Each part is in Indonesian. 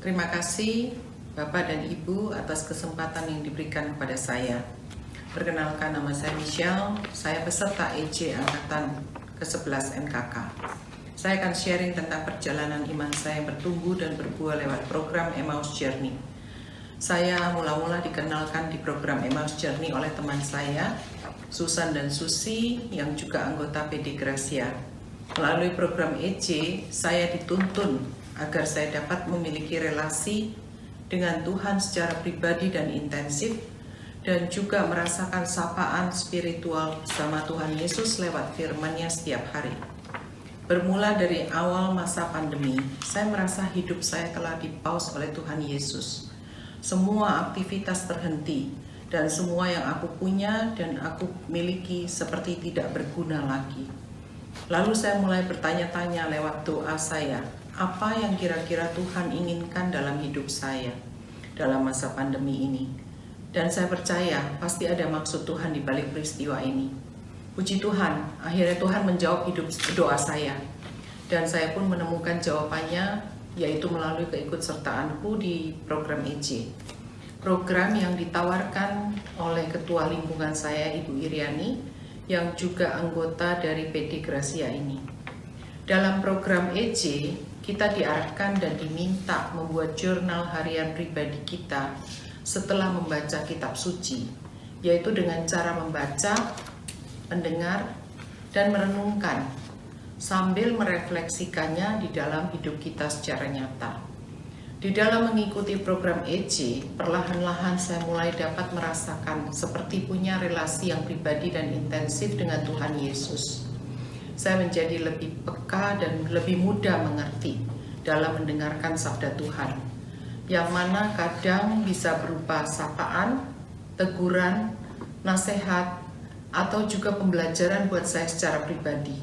Terima kasih Bapak dan Ibu atas kesempatan yang diberikan kepada saya. Perkenalkan, nama saya Michelle, saya peserta EJ Angkatan ke-11 NKK. Saya akan sharing tentang perjalanan iman saya yang bertumbuh dan berbuah lewat program Emmaus Journey. Saya mula-mula dikenalkan di program Emmaus Journey oleh teman saya, Susan dan Susi, yang juga anggota PD Gracia. Melalui program EJ, saya dituntun agar saya dapat memiliki relasi dengan Tuhan secara pribadi dan intensif, dan juga merasakan sapaan spiritual bersama Tuhan Yesus lewat firman-Nya setiap hari. Bermula dari awal masa pandemi, saya merasa hidup saya telah dipaus oleh Tuhan Yesus. Semua aktivitas terhenti, dan semua yang aku punya dan aku miliki seperti tidak berguna lagi. Lalu saya mulai bertanya-tanya lewat doa saya, apa yang kira-kira Tuhan inginkan dalam hidup saya dalam masa pandemi ini. Dan saya percaya pasti ada maksud Tuhan di balik peristiwa ini. Puji Tuhan, akhirnya Tuhan menjawab doa saya. Dan saya pun menemukan jawabannya, yaitu melalui keikutsertaanku di program EJ. Program yang ditawarkan oleh ketua lingkungan saya, Ibu Iriani, yang juga anggota dari PD Gracia ini. Dalam program EJ, kita diarahkan dan diminta membuat jurnal harian pribadi kita setelah membaca kitab suci, yaitu dengan cara membaca, mendengar, dan merenungkan, sambil merefleksikannya di dalam hidup kita secara nyata. Di dalam mengikuti program EJ, perlahan-lahan saya mulai dapat merasakan seperti punya relasi yang pribadi dan intensif dengan Tuhan Yesus. Saya menjadi lebih peka dan lebih mudah mengerti dalam mendengarkan sabda Tuhan, yang mana kadang bisa berupa sapaan, teguran, nasihat, atau juga pembelajaran buat saya secara pribadi.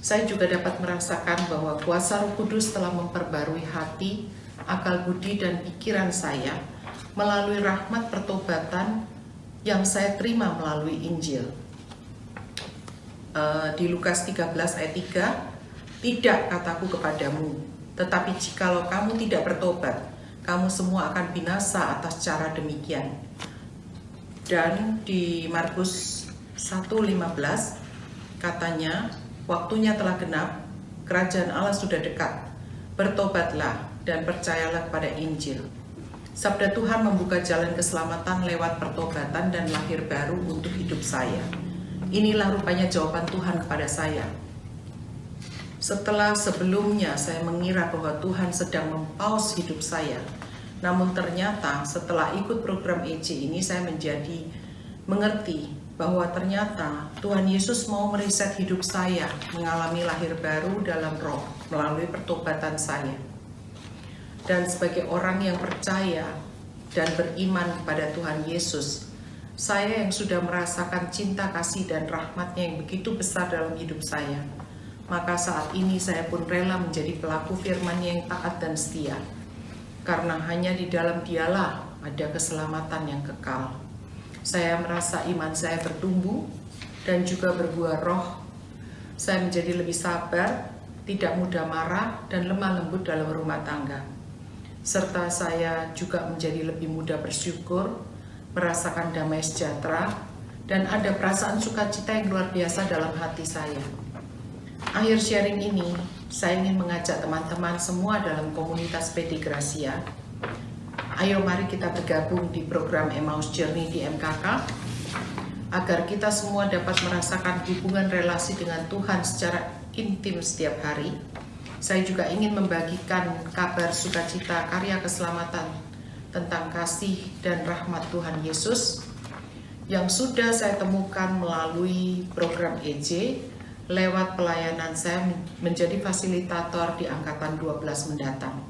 Saya juga dapat merasakan bahwa kuasa Roh Kudus telah memperbarui hati, akal budi, dan pikiran saya melalui rahmat pertobatan yang saya terima melalui Injil. Di Lukas 13 ayat 3, tidak kataku kepadamu, tetapi jikalau kamu tidak bertobat, kamu semua akan binasa atas cara demikian. Dan di Markus 1:15 katanya, waktunya telah genap, kerajaan Allah sudah dekat, bertobatlah dan percayalah kepada Injil. Sabda Tuhan membuka jalan keselamatan lewat pertobatan dan lahir baru untuk hidup saya. Inilah rupanya jawaban Tuhan kepada saya. Setelah sebelumnya saya mengira bahwa Tuhan sedang mempaus hidup saya, namun ternyata setelah ikut program EJ ini saya menjadi mengerti bahwa ternyata Tuhan Yesus mau meriset hidup saya, mengalami lahir baru dalam roh melalui pertobatan saya. Dan sebagai orang yang percaya dan beriman kepada Tuhan Yesus, saya yang sudah merasakan cinta kasih dan rahmat-Nya yang begitu besar dalam hidup saya, maka saat ini saya pun rela menjadi pelaku firman-Nya yang taat dan setia, karena hanya di dalam Dialah ada keselamatan yang kekal. Saya merasa iman saya bertumbuh dan juga berbuah roh. Saya menjadi lebih sabar, tidak mudah marah, dan lemah lembut dalam rumah tangga. Serta saya juga menjadi lebih mudah bersyukur, merasakan damai sejahtera, dan ada perasaan sukacita yang luar biasa dalam hati saya. Akhir sharing ini, saya ingin mengajak teman-teman semua dalam komunitas PD Gracia. Ayo mari kita bergabung di program Emmaus Journey di MKK, agar kita semua dapat merasakan hubungan relasi dengan Tuhan secara intim setiap hari. Saya juga ingin membagikan kabar sukacita karya keselamatan tentang kasih dan rahmat Tuhan Yesus yang sudah saya temukan melalui program EJ lewat pelayanan saya menjadi fasilitator di Angkatan 12 mendatang.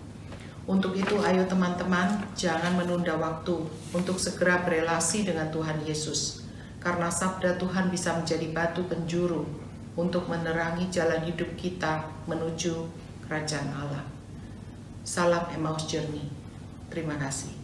Untuk itu, ayo teman-teman, jangan menunda waktu untuk segera berelasi dengan Tuhan Yesus, karena sabda Tuhan bisa menjadi batu penjuru untuk menerangi jalan hidup kita menuju kerajaan Allah. Salam Emmaus Journey. Terima kasih.